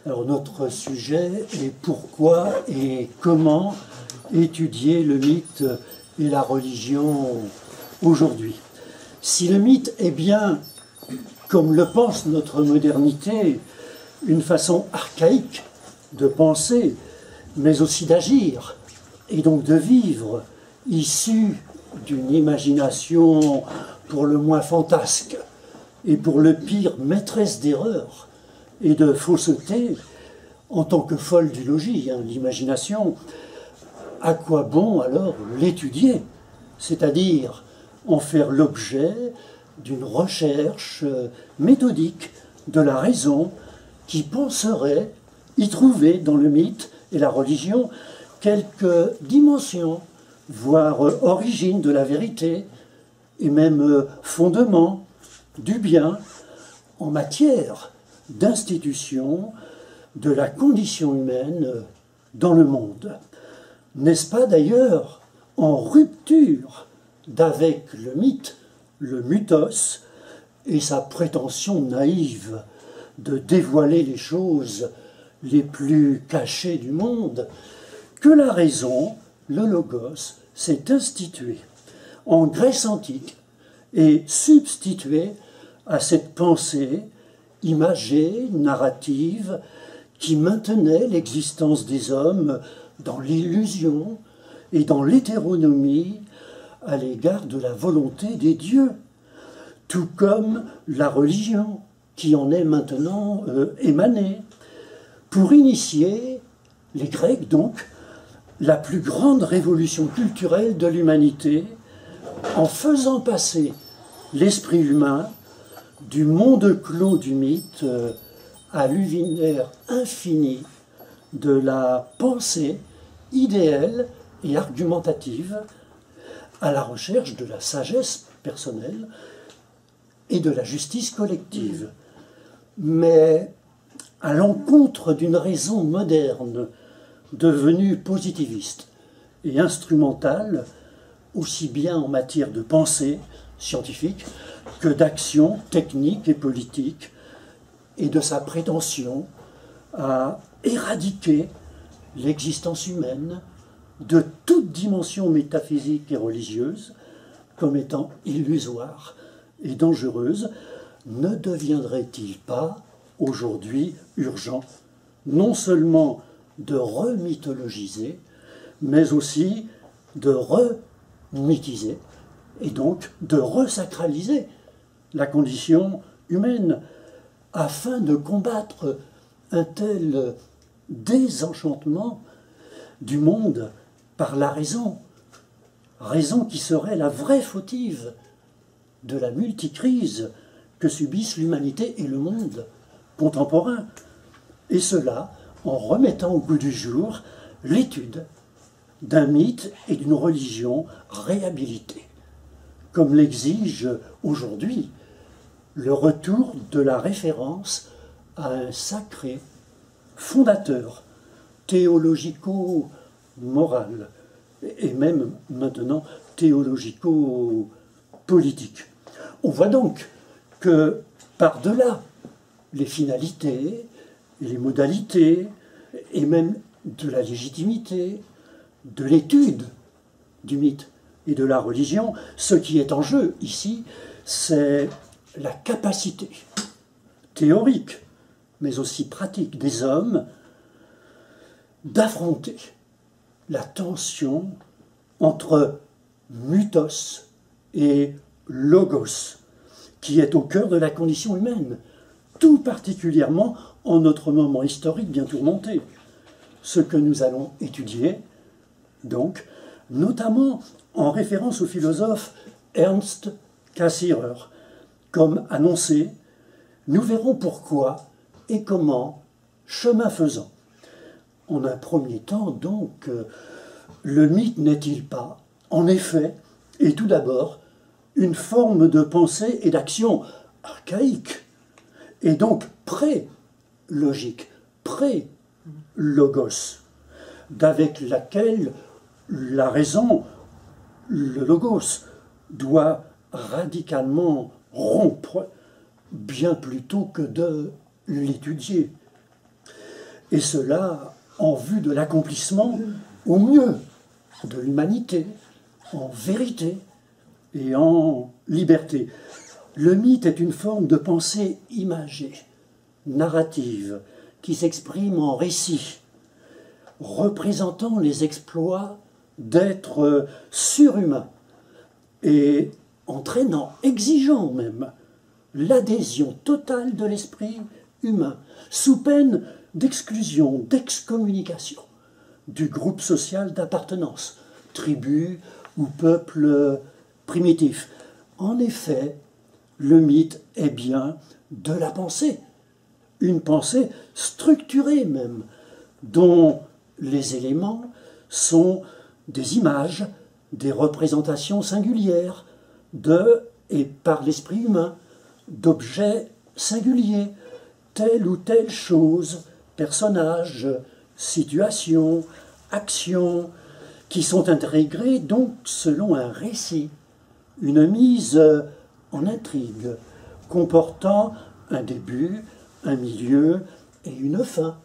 Alors notre sujet est pourquoi et comment étudier le mythe et la religion aujourd'hui. Si le mythe est bien, comme le pense notre modernité, une façon archaïque de penser, mais aussi d'agir, et donc de vivre, issue d'une imagination pour le moins fantasque, et pour le pire maîtresse d'erreur et de fausseté, en tant que folle du logis, l'imagination, à quoi bon alors l'étudier, c'est-à-dire en faire l'objet d'une recherche méthodique de la raison qui penserait y trouver dans le mythe et la religion quelques dimensions, voire origine de la vérité, et même fondement du bien en matière d'institution de la condition humaine dans le monde. N'est-ce pas d'ailleurs en rupture d'avec le mythe, le mythos, et sa prétention naïve de dévoiler les choses les plus cachées du monde, que la raison, le logos, s'est institué en Grèce antique et substitué à cette pensée imagée, narrative, qui maintenait l'existence des hommes dans l'illusion et dans l'hétéronomie à l'égard de la volonté des dieux, tout comme la religion qui en est maintenant émanée, pour initier, les Grecs donc, la plus grande révolution culturelle de l'humanité, en faisant passer l'esprit humain du monde clos du mythe à l'univers infini de la pensée idéale et argumentative, à la recherche de la sagesse personnelle et de la justice collective. Mais à l'encontre d'une raison moderne devenue positiviste et instrumentale, aussi bien en matière de pensée scientifique que d'action technique et politique, et de sa prétention à éradiquer l'existence humaine de toute dimension métaphysique et religieuse comme étant illusoire et dangereuse, ne deviendrait-il pas aujourd'hui urgent non seulement de remythologiser, mais aussi de remythiser, et donc de resacraliser la condition humaine, afin de combattre un tel désenchantement du monde par la raison, raison qui serait la vraie fautive de la multicrise que subissent l'humanité et le monde contemporain, et cela en remettant au goût du jour l'étude d'un mythe et d'une religion réhabilités, comme l'exige aujourd'hui le retour de la référence à un sacré fondateur théologico-moral et même maintenant théologico-politique. On voit donc que par-delà les finalités, les modalités et même de la légitimité, de l'étude du mythe et de la religion, ce qui est en jeu ici, c'est la capacité théorique, mais aussi pratique des hommes d'affronter la tension entre mythos et logos, qui est au cœur de la condition humaine, tout particulièrement en notre moment historique bien tourmenté. Ce que nous allons étudier, donc, notamment en référence au philosophe Ernst Cassirer. Comme annoncé, nous verrons pourquoi et comment, chemin faisant. En un premier temps, donc, le mythe n'est-il pas, en effet, et tout d'abord, une forme de pensée et d'action archaïque, et donc pré-logique, pré-logos, d'avec laquelle la raison, le logos, doit radicalement rompre bien plutôt que de l'étudier. et cela en vue de l'accomplissement au mieux de l'humanité, en vérité et en liberté. Le mythe est une forme de pensée imagée, narrative, qui s'exprime en récits, représentant les exploits d'êtres surhumains et entraînant, exigeant même, l'adhésion totale de l'esprit humain, sous peine d'exclusion, d'excommunication du groupe social d'appartenance, tribu ou peuple primitif. En effet, le mythe est bien de la pensée, une pensée structurée même, dont les éléments sont des images, des représentations singulières de et par l'esprit humain, d'objets singuliers, telle ou telle chose, personnage, situation, action, qui sont intégrés donc selon un récit, une mise en intrigue, comportant un début, un milieu et une fin,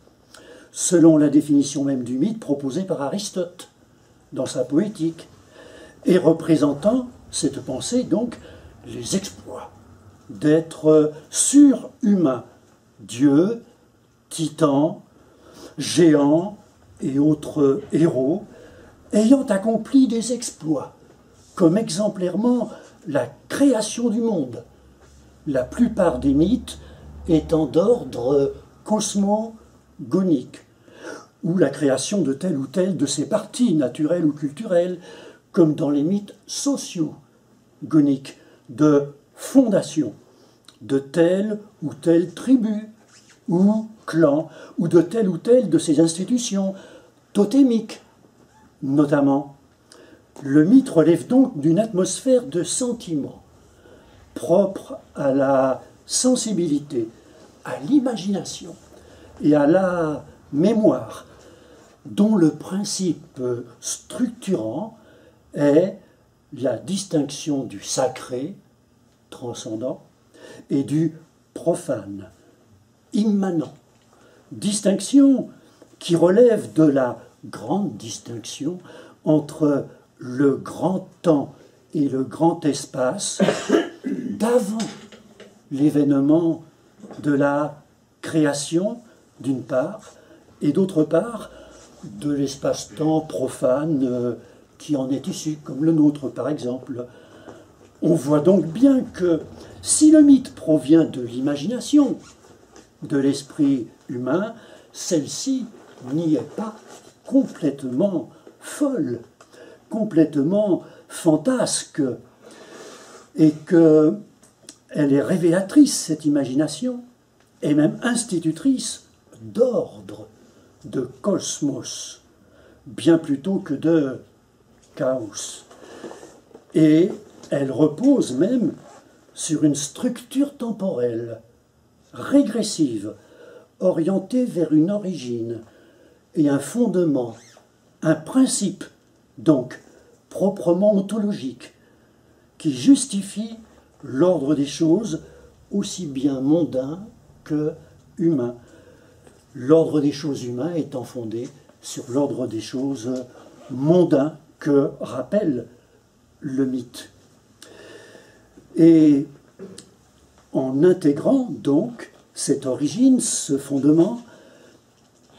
selon la définition même du mythe proposée par Aristote dans sa poétique, et représentant cette pensée donc les exploits d'êtres surhumains, dieux, titans, géants et autres héros, ayant accompli des exploits, comme exemplairement la création du monde, la plupart des mythes étant d'ordre cosmogonique, ou la création de telle ou telle de ses parties naturelles ou culturelles, comme dans les mythes socio-goniques, de fondation de telle ou telle tribu ou clan, ou de telle ou telle de ces institutions totémiques, notamment. Le mythe relève donc d'une atmosphère de sentiment propre à la sensibilité, à l'imagination et à la mémoire, dont le principe structurant est la distinction du sacré, transcendant, et du profane, immanent. Distinction qui relève de la grande distinction entre le grand temps et le grand espace d'avant l'événement de la création, d'une part, et d'autre part, de l'espace-temps profane qui en est issu, comme le nôtre par exemple. On voit donc bien que si le mythe provient de l'imagination, de l'esprit humain, celle-ci n'y est pas complètement folle, complètement fantasque, et qu'elle est révélatrice, cette imagination, et même institutrice d'ordre, de cosmos, bien plutôt que de chaos. Et elle repose même sur une structure temporelle, régressive, orientée vers une origine et un fondement, un principe, donc proprement ontologique, qui justifie l'ordre des choses aussi bien mondain que humain. L'ordre des choses humains étant fondé sur l'ordre des choses mondains que rappelle le mythe. Et en intégrant donc cette origine, ce fondement,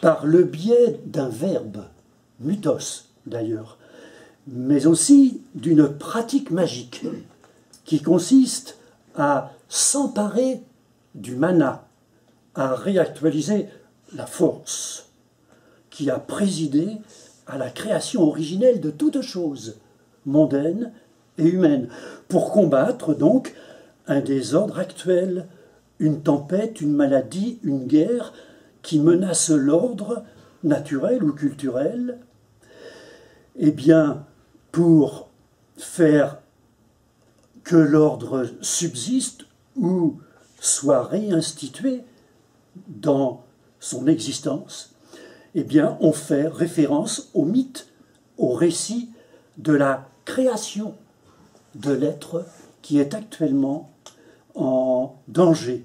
par le biais d'un verbe, mythos d'ailleurs, mais aussi d'une pratique magique qui consiste à s'emparer du mana, à réactualiser la force qui a présidé à la création originelle de toute chose, mondaine et humaine, pour combattre donc un désordre actuel, une tempête, une maladie, une guerre qui menace l'ordre naturel ou culturel. Eh bien, pour faire que l'ordre subsiste ou soit réinstitué dans son existence, eh bien, on fait référence au mythe, au récit de la création de l'être qui est actuellement en danger.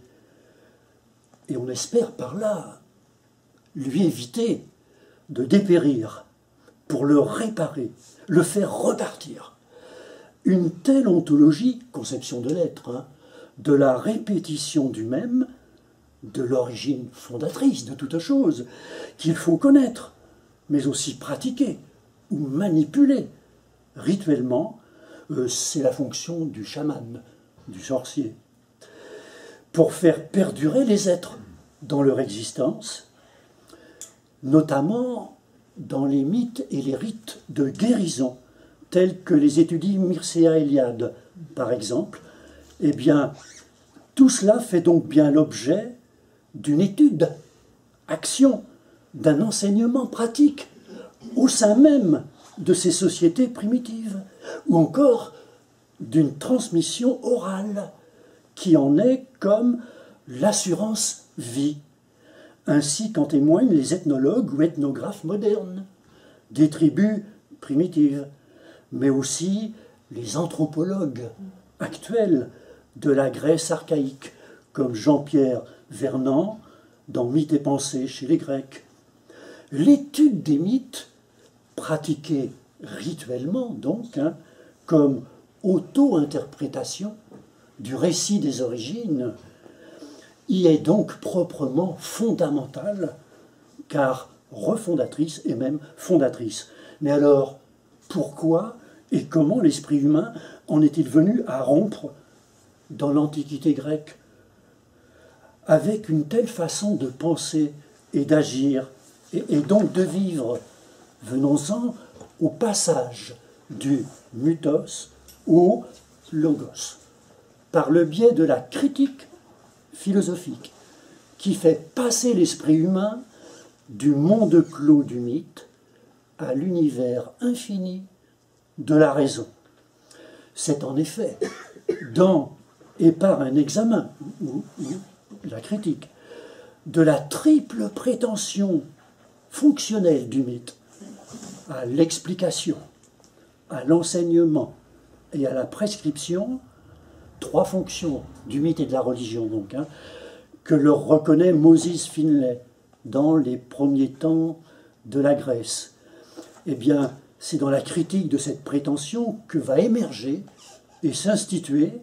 Et on espère par là lui éviter de dépérir, pour le réparer, le faire repartir. Une telle ontologie, conception de l'être, hein, de la répétition du même, de l'origine fondatrice de toute chose, qu'il faut connaître, mais aussi pratiquer ou manipuler rituellement, c'est la fonction du chaman, du sorcier. Pour faire perdurer les êtres dans leur existence, notamment dans les mythes et les rites de guérison, tels que les étudie Mircea Eliade, par exemple, eh bien, tout cela fait donc bien l'objet d'une étude, action, d'un enseignement pratique au sein même de ces sociétés primitives, ou encore d'une transmission orale qui en est comme l'assurance vie, ainsi qu'en témoignent les ethnologues ou ethnographes modernes des tribus primitives, mais aussi les anthropologues actuels de la Grèce archaïque, comme Jean-Pierre Vernant dans Mythes et pensées chez les Grecs. L'étude des mythes, pratiquée rituellement donc, hein, comme auto-interprétation du récit des origines, y est donc proprement fondamentale, car refondatrice et même fondatrice. Mais alors, pourquoi et comment l'esprit humain en est-il venu à rompre dans l'Antiquité grecque avec une telle façon de penser et d'agir et donc de vivre? Venons-en au passage du mythos au logos, par le biais de la critique philosophique qui fait passer l'esprit humain du monde clos du mythe à l'univers infini de la raison. C'est en effet dans et par un examen, ou la critique, de la triple prétention fonctionnelle du mythe à l'explication, à l'enseignement et à la prescription, trois fonctions du mythe et de la religion donc, hein, que leur reconnaît Moses Finlay dans les premiers temps de la Grèce. Eh bien, c'est dans la critique de cette prétention que va émerger et s'instituer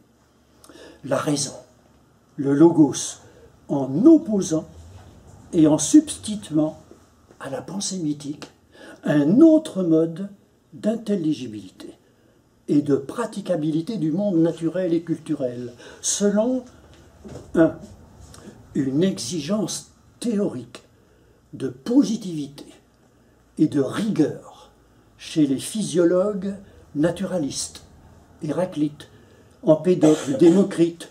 la raison, le logos, en opposant et en substituant à la pensée mythique un autre mode d'intelligibilité et de praticabilité du monde naturel et culturel, selon une exigence théorique de positivité et de rigueur chez les physiologues naturalistes, Héraclite, Empédocle, Démocrite,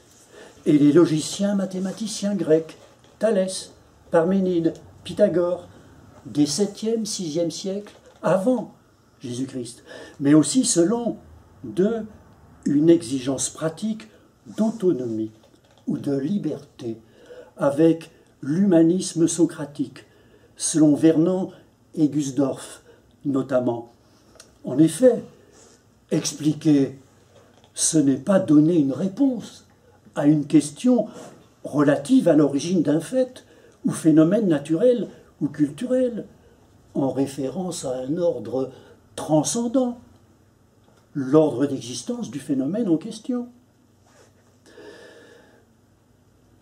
et les logiciens mathématiciens grecs, Thalès, Parménide, Pythagore, des 7e, 6e siècles avant Jésus-Christ, mais aussi selon une exigence pratique d'autonomie ou de liberté, avec l'humanisme socratique, selon Vernant et Gusdorf notamment. En effet, expliquer, ce n'est pas donner une réponse à une question relative à l'origine d'un fait ou phénomène naturel ou culturel, en référence à un ordre transcendant, l'ordre d'existence du phénomène en question,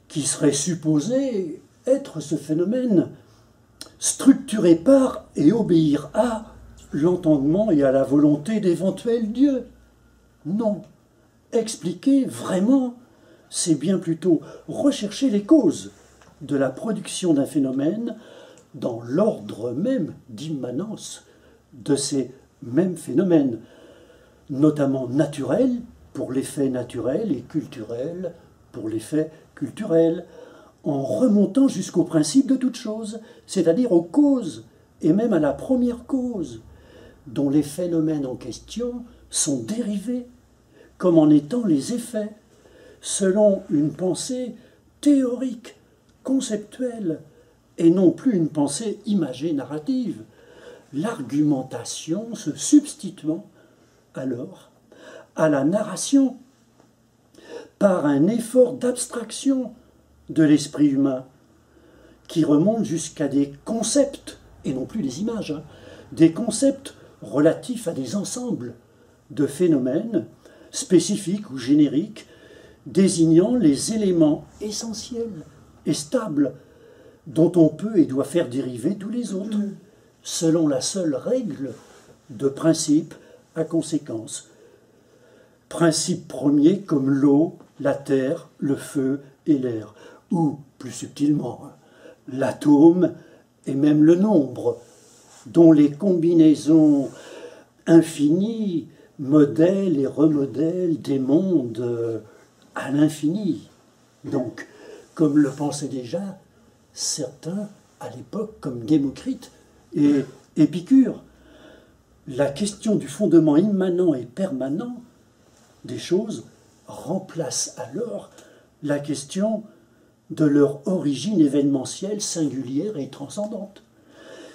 qui serait supposé être ce phénomène structuré par et obéir à l'entendement et à la volonté d'éventuels dieux. Non, expliquer vraiment, c'est bien plutôt rechercher les causes de la production d'un phénomène dans l'ordre même d'immanence de ces mêmes phénomènes, notamment naturels pour les faits naturels et culturels pour les faits culturels, en remontant jusqu'au principe de toute chose, c'est-à-dire aux causes et même à la première cause, dont les phénomènes en question sont dérivés, comme en étant les effets, selon une pensée théorique, conceptuelle, et non plus une pensée imagée, narrative, l'argumentation se substituant alors à la narration par un effort d'abstraction de l'esprit humain qui remontent jusqu'à des concepts, et non plus des images, hein, des concepts relatifs à des ensembles de phénomènes spécifiques ou génériques, désignant les éléments essentiels et stables dont on peut et doit faire dériver tous les autres, selon la seule règle de principe à conséquence. Principe premier comme l'eau, la terre, le feu et l'air, ou, plus subtilement, l'atome et même le nombre, dont les combinaisons infinies modèlent et remodèlent des mondes à l'infini. Donc, comme le pensaient déjà certains à l'époque, comme Démocrite et Épicure, la question du fondement immanent et permanent des choses remplace alors la question de leur origine événementielle singulière et transcendante.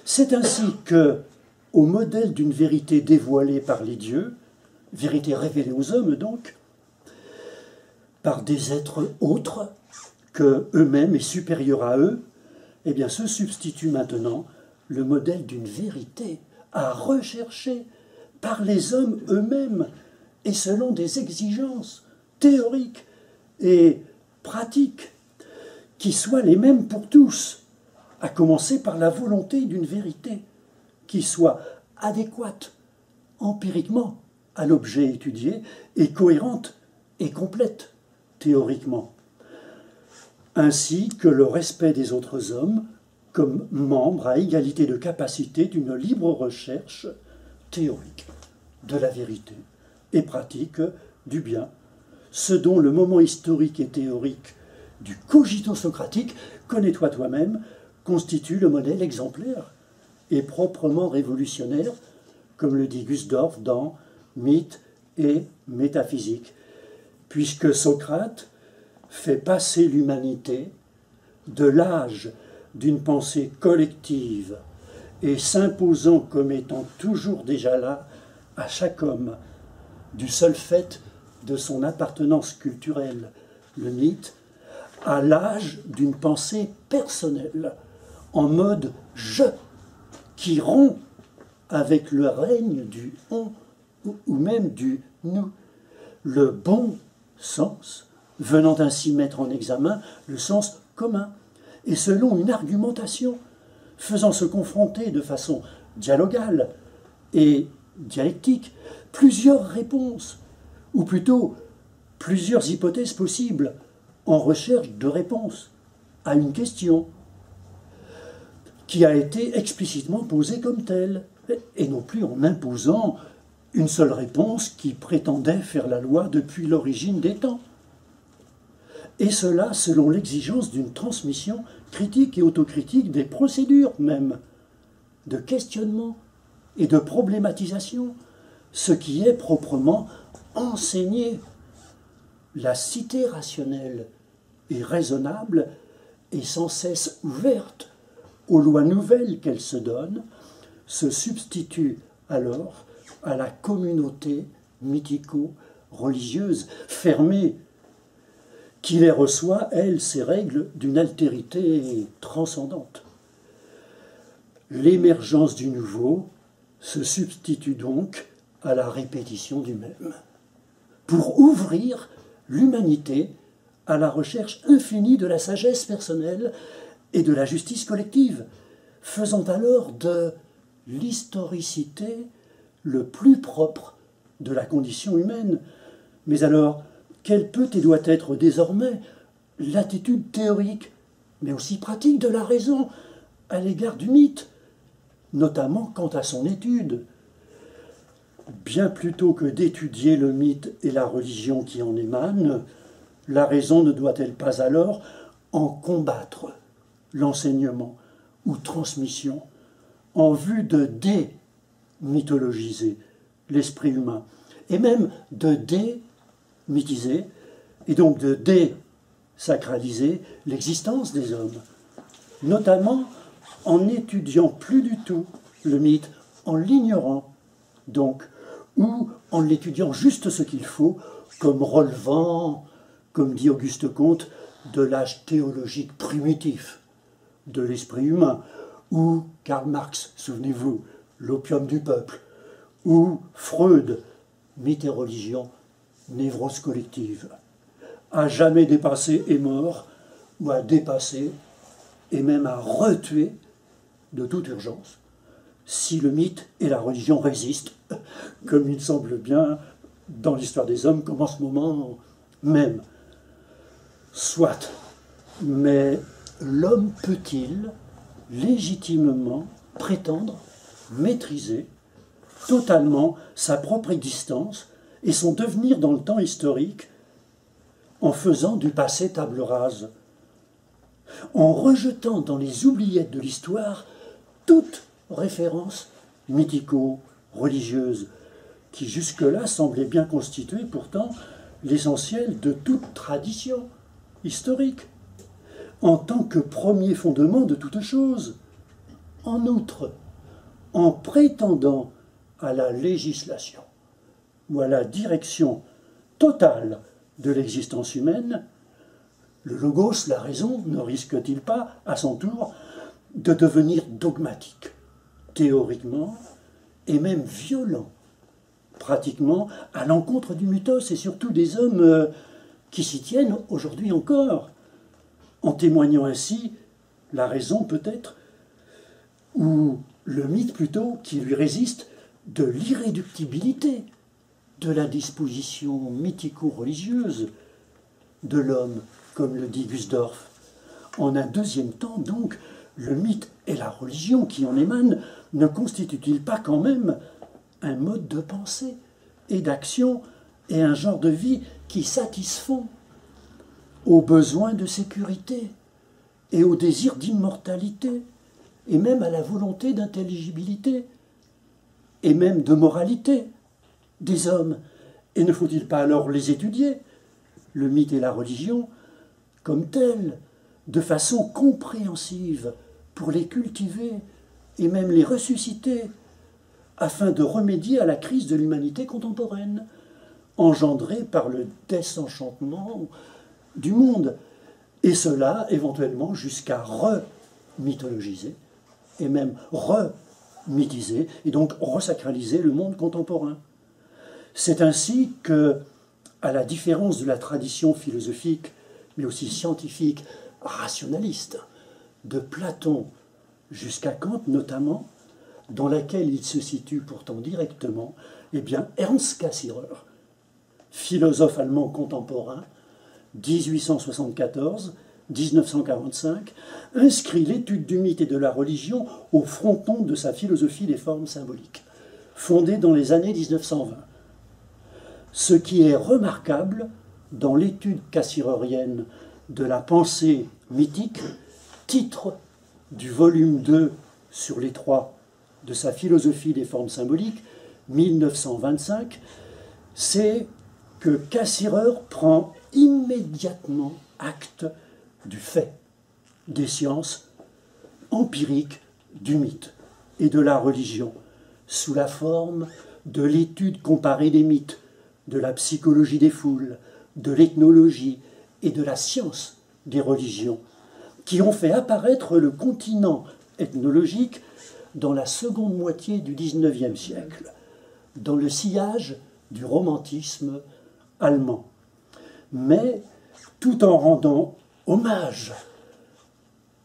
C'est ainsi que, au modèle d'une vérité dévoilée par les dieux, vérité révélée aux hommes donc, par des êtres autres que eux-mêmes et supérieurs à eux, eh bien se substitue maintenant le modèle d'une vérité à rechercher par les hommes eux-mêmes et selon des exigences théoriques et pratiques qui soient les mêmes pour tous, à commencer par la volonté d'une vérité qui soit adéquate empiriquement à l'objet étudié et cohérente et complète théoriquement, ainsi que le respect des autres hommes comme membres à égalité de capacité d'une libre recherche théorique de la vérité et pratique du bien, ce dont le moment historique et théorique du cogito socratique, connais-toi toi-même, constitue le modèle exemplaire et proprement révolutionnaire, comme le dit Gusdorff dans Mythe et métaphysique, puisque Socrate fait passer l'humanité de l'âge d'une pensée collective et s'imposant comme étant toujours déjà là à chaque homme, du seul fait de son appartenance culturelle, le mythe, à l'âge d'une pensée personnelle, en mode « je », qui rompt avec le règne du « on » ou même du « nous », le bon sens, venant ainsi mettre en examen le sens commun, et selon une argumentation faisant se confronter de façon dialogale et dialectique plusieurs réponses, ou plutôt plusieurs hypothèses possibles en recherche de réponse à une question qui a été explicitement posée comme telle, et non plus en imposant une seule réponse qui prétendait faire la loi depuis l'origine des temps. Et cela selon l'exigence d'une transmission critique et autocritique des procédures même, de questionnement et de problématisation, ce qui est proprement enseigné. La cité rationnelle et raisonnable est sans cesse ouverte aux lois nouvelles qu'elle se donne, se substitue alors à la communauté mythico-religieuse fermée, qui les reçoit, elle, ces règles d'une altérité transcendante. L'émergence du nouveau se substitue donc à la répétition du même, pour ouvrir l'humanité à la recherche infinie de la sagesse personnelle et de la justice collective, faisant alors de l'historicité le plus propre de la condition humaine. Mais alors, quelle peut et doit être désormais l'attitude théorique, mais aussi pratique de la raison à l'égard du mythe, notamment quant à son étude? Bien plutôt que d'étudier le mythe et la religion qui en émanent, la raison ne doit-elle pas alors en combattre l'enseignement ou transmission en vue de démythologiser l'esprit humain, et même de démythiser, et donc de désacraliser l'existence des hommes, notamment en n'étudiant plus du tout le mythe, en l'ignorant donc, ou en l'étudiant juste ce qu'il faut, comme relevant, comme dit Auguste Comte, de l'âge théologique primitif, de l'esprit humain, ou Karl Marx, souvenez-vous, l'opium du peuple, ou Freud, mythe et religion, névrose collective, à jamais dépasser est mort, ou à dépasser et même à retuer de toute urgence, si le mythe et la religion résistent, comme il semble bien dans l'histoire des hommes, comme en ce moment même. Soit, mais l'homme peut-il légitimement prétendre maîtriser totalement sa propre existence et son devenir dans le temps historique en faisant du passé table rase, en rejetant dans les oubliettes de l'histoire toute référence mythico-religieuse, qui jusque-là semblait bien constituer pourtant l'essentiel de toute tradition historique, en tant que premier fondement de toute chose. En outre, en prétendant à la législation ou à la direction totale de l'existence humaine, le logos, la raison, ne risque-t-il pas, à son tour, de devenir dogmatique, théoriquement, et même violent, pratiquement, à l'encontre du mythos et surtout des hommes qui s'y tiennent aujourd'hui encore, en témoignant ainsi la raison peut-être, ou le mythe plutôt, qui lui résiste de l'irréductibilité de la disposition mythico-religieuse de l'homme, comme le dit Gusdorf. En un deuxième temps, donc, le mythe et la religion qui en émanent ne constituent-ils pas quand même un mode de pensée et d'action et un genre de vie qui satisfont aux besoins de sécurité et au désir d'immortalité et même à la volonté d'intelligibilité et même de moralité des hommes? Et ne faut-il pas alors les étudier, le mythe et la religion, comme tels, de façon compréhensive, pour les cultiver et même les ressusciter, afin de remédier à la crise de l'humanité contemporaine, engendrée par le désenchantement du monde, et cela éventuellement jusqu'à remythologiser, et même remythiser, et donc resacraliser le monde contemporain. C'est ainsi que, à la différence de la tradition philosophique, mais aussi scientifique, rationaliste, de Platon jusqu'à Kant notamment, dans laquelle il se situe pourtant directement, eh bien Ernst Cassirer, philosophe allemand contemporain, 1874-1945, inscrit l'étude du mythe et de la religion au fronton de sa philosophie des formes symboliques, fondée dans les années 1920. Ce qui est remarquable dans l'étude cassirerienne de la pensée mythique, titre du volume 2 sur les 3 de sa philosophie des formes symboliques, 1925, c'est que Cassirer prend immédiatement acte du fait des sciences empiriques du mythe et de la religion, sous la forme de l'étude comparée des mythes, de la psychologie des foules, de l'ethnologie et de la science des religions, qui ont fait apparaître le continent ethnologique dans la seconde moitié du XIXe siècle, dans le sillage du romantisme allemand. Mais tout en rendant hommage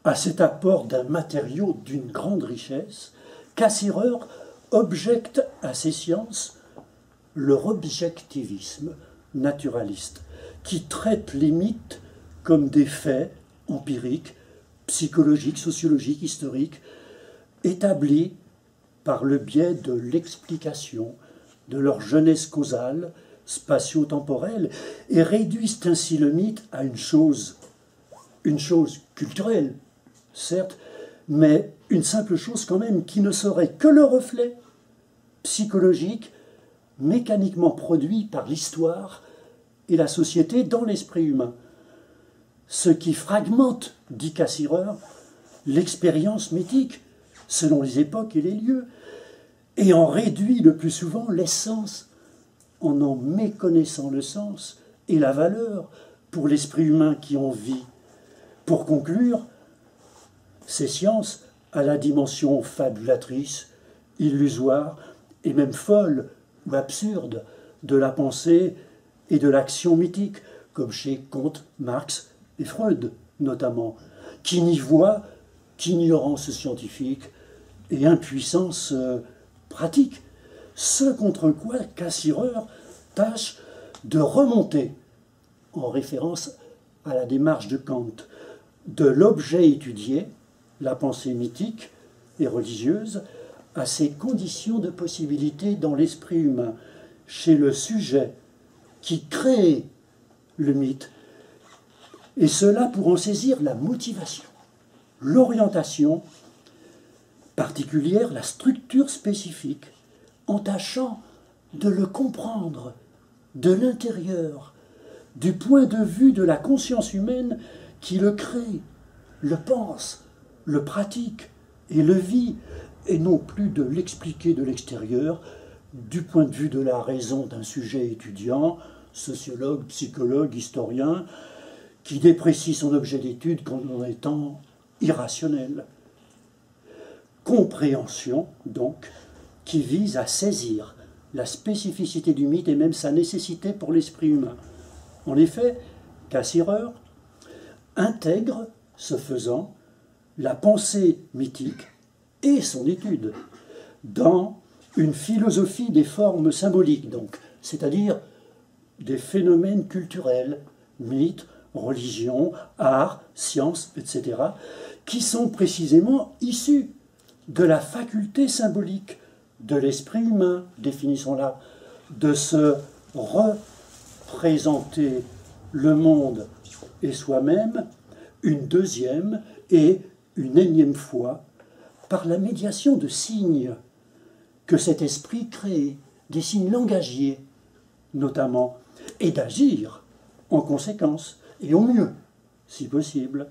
à cet apport d'un matériau d'une grande richesse, Cassirer objecte à ces sciences leur objectivisme naturaliste, qui traite les mythes comme des faits empiriques, psychologiques, sociologiques, historiques, établis par le biais de l'explication de leur jeunesse causale, spatio-temporelle, et réduisent ainsi le mythe à une chose culturelle, certes, mais une simple chose quand même qui ne serait que le reflet psychologique, mécaniquement produit par l'histoire et la société dans l'esprit humain. Ce qui fragmente, dit Cassirer, l'expérience mythique selon les époques et les lieux, et en réduit le plus souvent l'essence, en méconnaissant le sens et la valeur pour l'esprit humain qui en vit. Pour conclure, ces sciences à la dimension fabulatrice, illusoire et même folle ou absurde de la pensée et de l'action mythique, comme chez Comte, Marx et Freud notamment, qui n'y voient qu'ignorance scientifique et impuissance pratique, ce contre quoi Cassirer tâche de remonter, en référence à la démarche de Kant, de l'objet étudié, la pensée mythique et religieuse, à ses conditions de possibilité dans l'esprit humain, chez le sujet qui crée le mythe, et cela pour en saisir la motivation, l'orientation particulière, la structure spécifique, en tâchant de le comprendre de l'intérieur, du point de vue de la conscience humaine qui le crée, le pense, le pratique et le vit, et non plus de l'expliquer de l'extérieur, du point de vue de la raison d'un sujet étudiant, sociologue, psychologue, historien, qui déprécie son objet d'étude en étant irrationnel. Compréhension, donc, qui vise à saisir la spécificité du mythe et même sa nécessité pour l'esprit humain. En effet, Cassirer intègre, ce faisant, la pensée mythique et son étude dans une philosophie des formes symboliques, donc, c'est-à-dire des phénomènes culturels, mythes, religion, art, sciences, etc., qui sont précisément issus de la faculté symbolique de l'esprit humain, définissons-la, de se représenter le monde et soi-même une deuxième et une énième fois par la médiation de signes que cet esprit crée, des signes langagiers notamment, et d'agir en conséquence, et au mieux, si possible,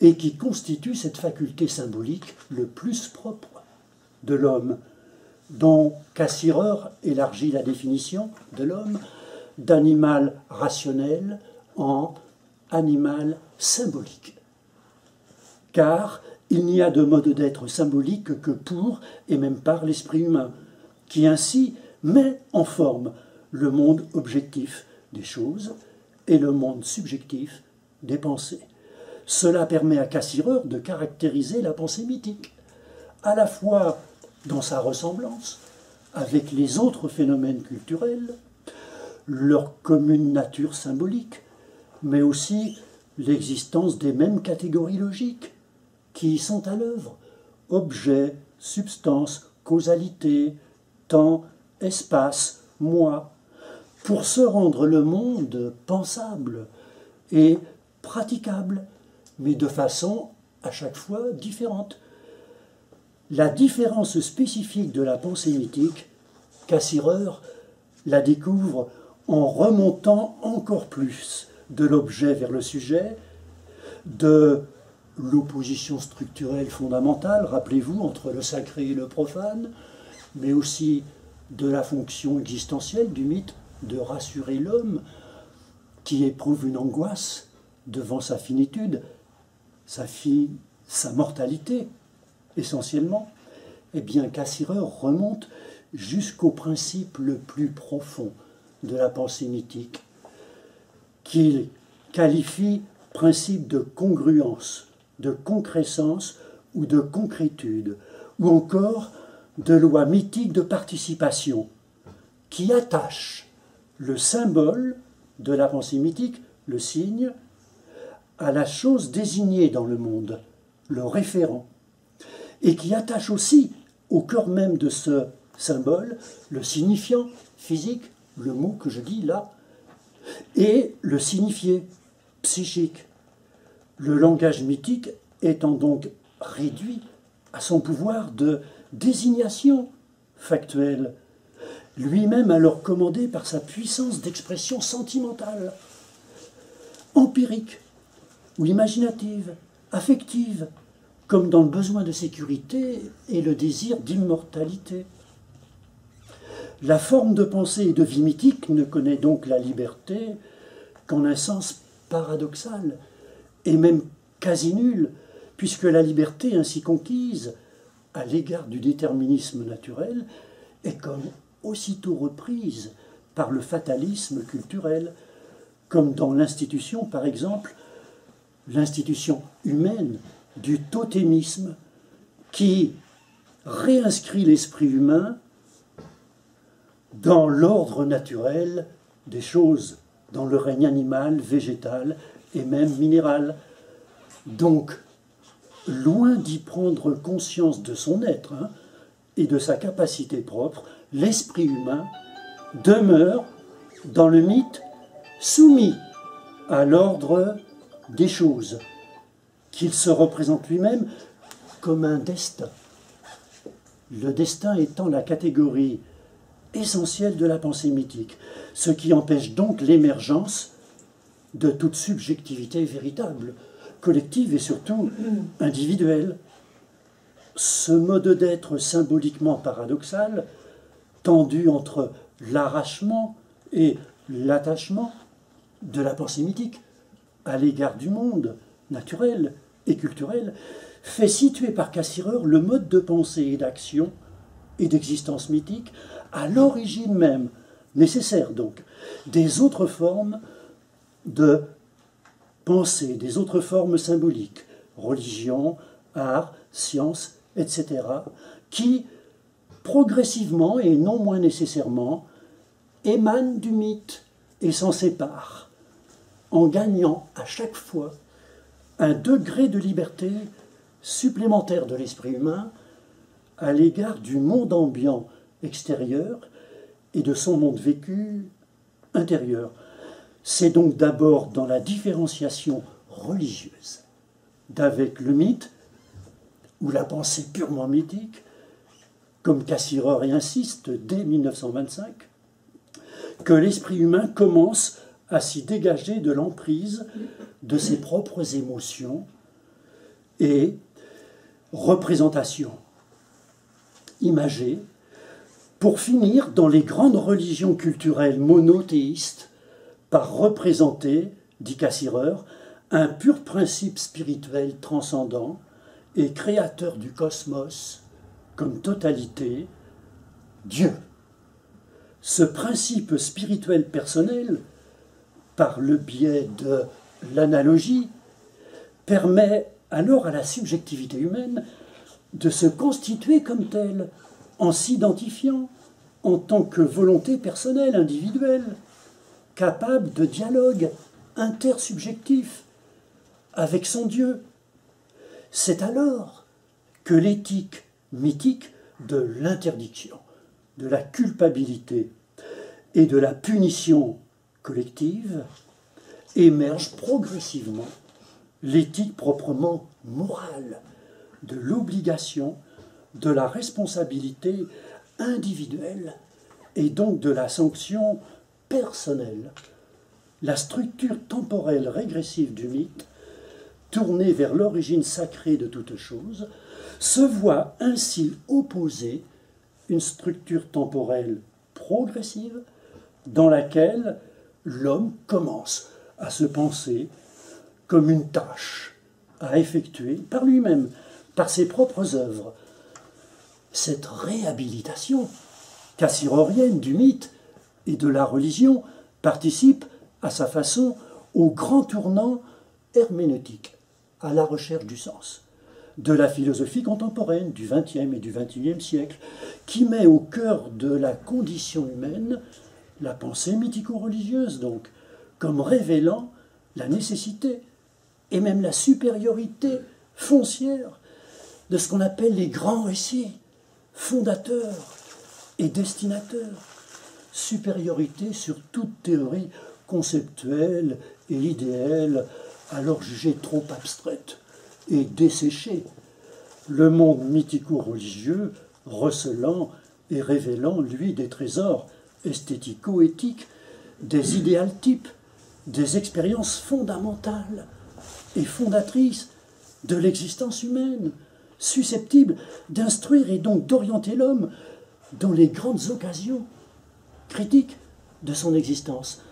et qui constitue cette faculté symbolique le plus propre de l'homme, dont Cassirer élargit la définition de l'homme d'animal rationnel en animal symbolique. Car il n'y a de mode d'être symbolique que pour et même par l'esprit humain, qui ainsi met en forme le monde objectif des choses et le monde subjectif des pensées. Cela permet à Cassirer de caractériser la pensée mythique, à la fois dans sa ressemblance avec les autres phénomènes culturels, leur commune nature symbolique, mais aussi l'existence des mêmes catégories logiques qui y sont à l'œuvre, objet, substance, causalité, temps, espace, moi, pour se rendre le monde pensable et praticable, mais de façon à chaque fois différente. La différence spécifique de la pensée mythique, Cassirer la découvre en remontant encore plus de l'objet vers le sujet, de l'opposition structurelle fondamentale, rappelez-vous, entre le sacré et le profane, mais aussi de la fonction existentielle du mythe de rassurer l'homme qui éprouve une angoisse devant sa finitude, sa mortalité, essentiellement. Eh bien, Cassirer remonte jusqu'au principe le plus profond de la pensée mythique, qu'il qualifie principe de congruence, de concrescence ou de concrétude, ou encore de loi mythique de participation, qui attache le symbole de la pensée mythique, le signe, à la chose désignée dans le monde, le référent, et qui attache aussi au cœur même de ce symbole le signifiant physique, le mot que je dis là, et le signifié psychique. Le langage mythique étant donc réduit à son pouvoir de désignation factuelle, lui-même alors commandé par sa puissance d'expression sentimentale, empirique ou imaginative, affective, comme dans le besoin de sécurité et le désir d'immortalité. La forme de pensée et de vie mythique ne connaît donc la liberté qu'en un sens paradoxal et même quasi nul, puisque la liberté ainsi conquise à l'égard du déterminisme naturel est comme aussitôt reprise par le fatalisme culturel, comme dans l'institution, par exemple, l'institution humaine du totémisme qui réinscrit l'esprit humain dans l'ordre naturel des choses, dans le règne animal, végétal et même minéral. Donc, loin d'y prendre conscience de son être et de sa capacité propre, l'esprit humain demeure dans le mythe soumis à l'ordre des choses, qu'il se représente lui-même comme un destin. Le destin étant la catégorie essentielle de la pensée mythique, ce qui empêche donc l'émergence de toute subjectivité véritable, collective et surtout individuelle. Ce mode d'être symboliquement paradoxal, tendu entre l'arrachement et l'attachement de la pensée mythique à l'égard du monde naturel et culturel, fait situer par Cassirer le mode de pensée et d'action et d'existence mythique à l'origine même, nécessaire donc, des autres formes de pensée, des autres formes symboliques, religion, art, science, etc., qui, progressivement et non moins nécessairement, émanent du mythe et s'en séparent, en gagnant à chaque fois un degré de liberté supplémentaire de l'esprit humain à l'égard du monde ambiant extérieur et de son monde vécu intérieur. C'est donc d'abord dans la différenciation religieuse d'avec le mythe, ou la pensée purement mythique, comme Cassirer y insiste dès 1925, que l'esprit humain commence à s'y dégager de l'emprise de ses propres émotions et représentations imagées, pour finir dans les grandes religions culturelles monothéistes par représenter, dit Cassirer, un pur principe spirituel transcendant et créateur du cosmos comme totalité, Dieu. Ce principe spirituel personnel, par le biais de l'analogie, permet alors à la subjectivité humaine de se constituer comme telle, en s'identifiant en tant que volonté personnelle, individuelle, capable de dialogue intersubjectif avec son Dieu. C'est alors que l'éthique mythique de l'interdiction, de la culpabilité et de la punition collective émerge progressivement l'éthique proprement morale, de l'obligation, de la responsabilité individuelle et donc de la sanction personnelle. La structure temporelle régressive du mythe, tournée vers l'origine sacrée de toute chose, se voit ainsi opposer une structure temporelle progressive dans laquelle l'homme commence à se penser comme une tâche à effectuer par lui-même, par ses propres œuvres. Cette réhabilitation cassirorienne du mythe et de la religion participe à sa façon au grand tournant herméneutique, à la recherche du sens, de la philosophie contemporaine du XXe et du XXIe siècle, qui met au cœur de la condition humaine la pensée mythico-religieuse, donc, comme révélant la nécessité et même la supériorité foncière de ce qu'on appelle les grands récits, fondateurs et destinateurs, supériorité sur toute théorie conceptuelle et idéale, alors jugée trop abstraite et desséchée. Le monde mythico-religieux recelant et révélant, lui, des trésors esthético-éthiques, des idéals types, des expériences fondamentales et fondatrices de l'existence humaine, susceptibles d'instruire et donc d'orienter l'homme dans les grandes occasions critiques de son existence.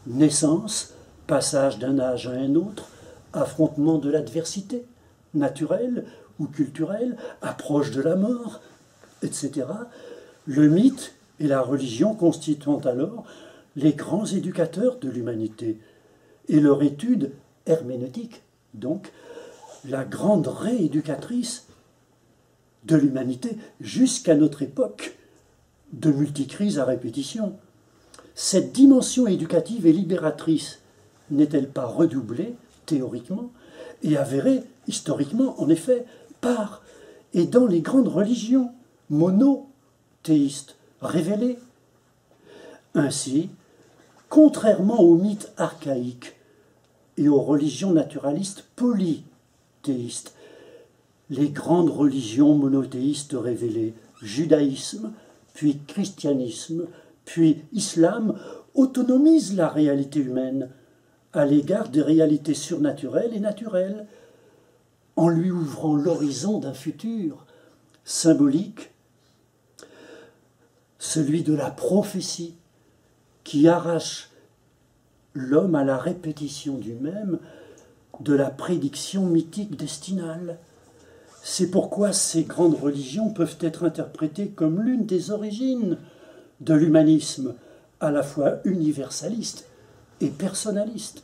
Naissance, passage d'un âge à un autre, affrontement de l'adversité, naturelle ou culturelle, approche de la mort, etc., le mythe et la religion constituant alors les grands éducateurs de l'humanité, et leur étude herméneutique, donc, la grande rééducatrice de l'humanité jusqu'à notre époque de multicrises à répétition. Cette dimension éducative et libératrice n'est-elle pas redoublée, théoriquement, et avérée, historiquement, en effet, par et dans les grandes religions monothéistes révélées? Ainsi, contrairement aux mythes archaïques et aux religions naturalistes polythéistes, les grandes religions monothéistes révélées, judaïsme, puis christianisme, puis islam, autonomisent la réalité humaine à l'égard des réalités surnaturelles et naturelles, en lui ouvrant l'horizon d'un futur symbolique, celui de la prophétie, qui arrache l'homme à la répétition du même, de la prédiction mythique destinale. C'est pourquoi ces grandes religions peuvent être interprétées comme l'une des origines de l'humanisme, à la fois universaliste et personnaliste,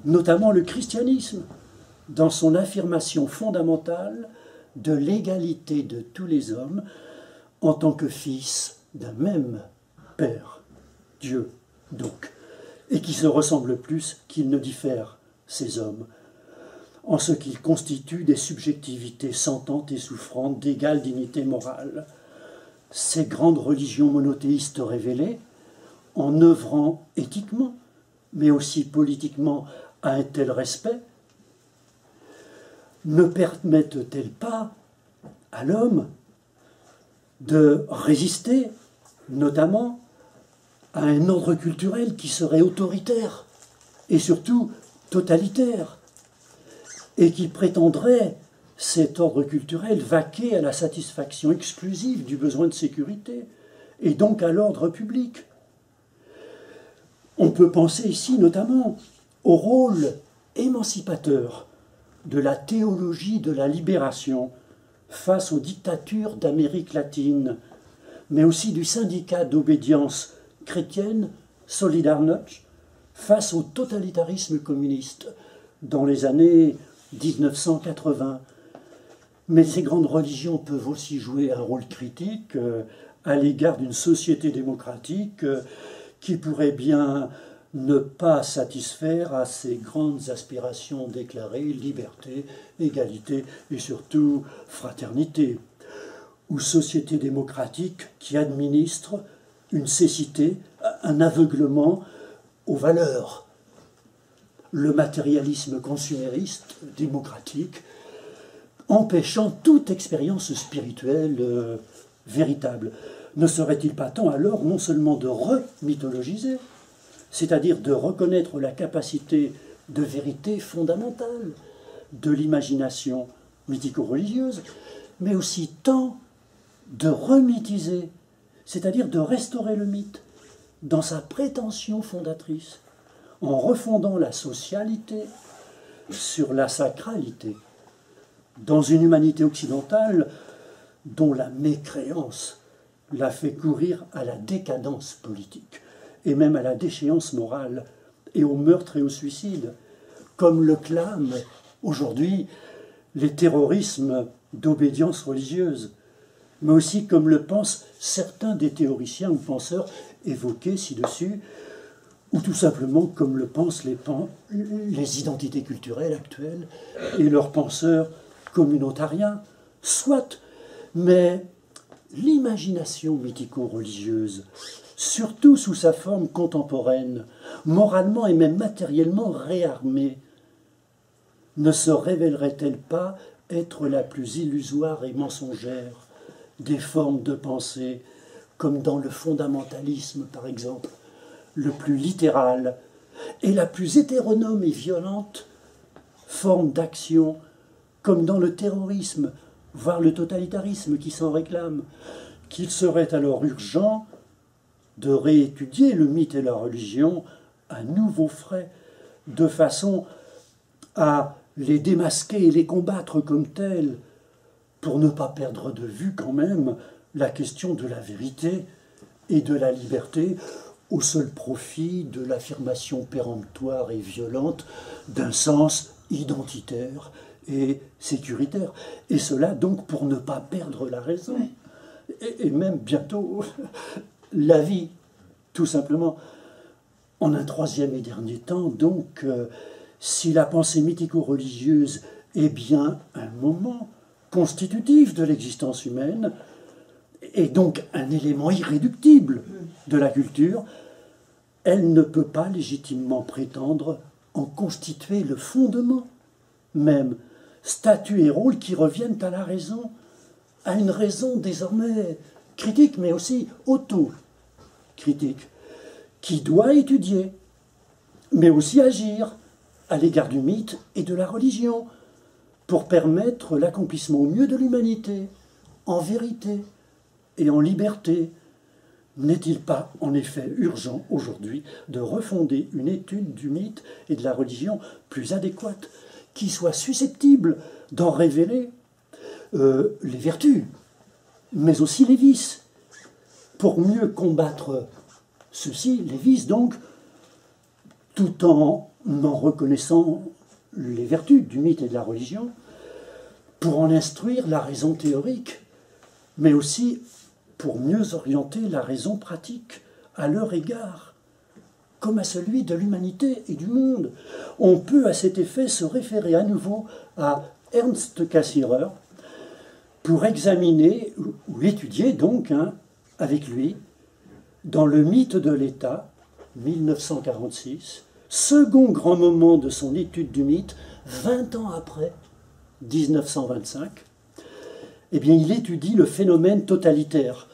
notamment le christianisme, dans son affirmation fondamentale de l'égalité de tous les hommes en tant que fils d'un même Père, Dieu donc, et qui se ressemblent plus qu'ils ne diffèrent, ces hommes, en ce qu'ils constituent des subjectivités sentantes et souffrantes d'égale dignité morale. Ces grandes religions monothéistes révélées, en œuvrant éthiquement, mais aussi politiquement à un tel respect, ne permettent-elles pas à l'homme de résister, notamment, à un ordre culturel qui serait autoritaire et surtout totalitaire, et qui prétendrait, cet ordre culturel, vaquer à la satisfaction exclusive du besoin de sécurité, et donc à l'ordre public. On peut penser ici notamment au rôle émancipateur de la théologie de la libération face aux dictatures d'Amérique latine, mais aussi du syndicat d'obédience chrétienne Solidarność face au totalitarisme communiste dans les années 1980. Mais ces grandes religions peuvent aussi jouer un rôle critique à l'égard d'une société démocratique qui pourrait bien ne pas satisfaire à ces grandes aspirations déclarées, liberté, égalité et surtout fraternité, ou société démocratique qui administre une cécité, un aveuglement aux valeurs, le matérialisme consumériste démocratique, empêchant toute expérience spirituelle véritable. Ne serait-il pas temps alors non seulement de remythologiser, c'est-à-dire de reconnaître la capacité de vérité fondamentale de l'imagination mythico-religieuse, mais aussi tant de remythiser, c'est-à-dire de restaurer le mythe dans sa prétention fondatrice, en refondant la socialité sur la sacralité, dans une humanité occidentale dont la mécréance l'a fait courir à la décadence politique, et même à la déchéance morale, et au meurtre et au suicide, comme le clament aujourd'hui les terrorismes d'obédience religieuse, mais aussi comme le pensent certains des théoriciens ou penseurs évoqués ci-dessus, ou tout simplement comme le pensent les identités culturelles actuelles et leurs penseurs communautariens, soit, mais l'imagination mythico-religieuse, surtout sous sa forme contemporaine, moralement et même matériellement réarmée, ne se révélerait-elle pas être la plus illusoire et mensongère des formes de pensée, comme dans le fondamentalisme par exemple, le plus littéral, et la plus hétéronome et violente forme d'action, comme dans le terrorisme, voire le totalitarisme qui s'en réclame, qu'il serait alors urgent de réétudier le mythe et la religion à nouveau frais, de façon à les démasquer et les combattre comme tels, pour ne pas perdre de vue quand même la question de la vérité et de la liberté, au seul profit de l'affirmation péremptoire et violente d'un sens identitaire et sécuritaire. Et cela donc pour ne pas perdre la raison, et même bientôt la vie, tout simplement. En un troisième et dernier temps, donc, si la pensée mythico-religieuse est bien un moment constitutif de l'existence humaine, et donc un élément irréductible de la culture, elle ne peut pas légitimement prétendre en constituer le fondement même, statut et rôle qui reviennent à la raison, à une raison désormais critique, mais aussi auto-critique, qui doit étudier, mais aussi agir à l'égard du mythe et de la religion, pour permettre l'accomplissement au mieux de l'humanité, en vérité et en liberté. N'est-il pas en effet urgent aujourd'hui de refonder une étude du mythe et de la religion plus adéquate, qui soit susceptible d'en révéler les vertus, mais aussi les vices, pour mieux combattre ceux-ci, les vices donc, tout en reconnaissant les vertus du mythe et de la religion, pour en instruire la raison théorique, mais aussi pour mieux orienter la raison pratique à leur égard, comme à celui de l'humanité et du monde. On peut à cet effet se référer à nouveau à Ernst Cassirer pour examiner ou étudier donc avec lui, dans Le mythe de l'État, 1946, second grand moment de son étude du mythe, 20 ans après 1925, eh bien, il étudie le phénomène totalitaire,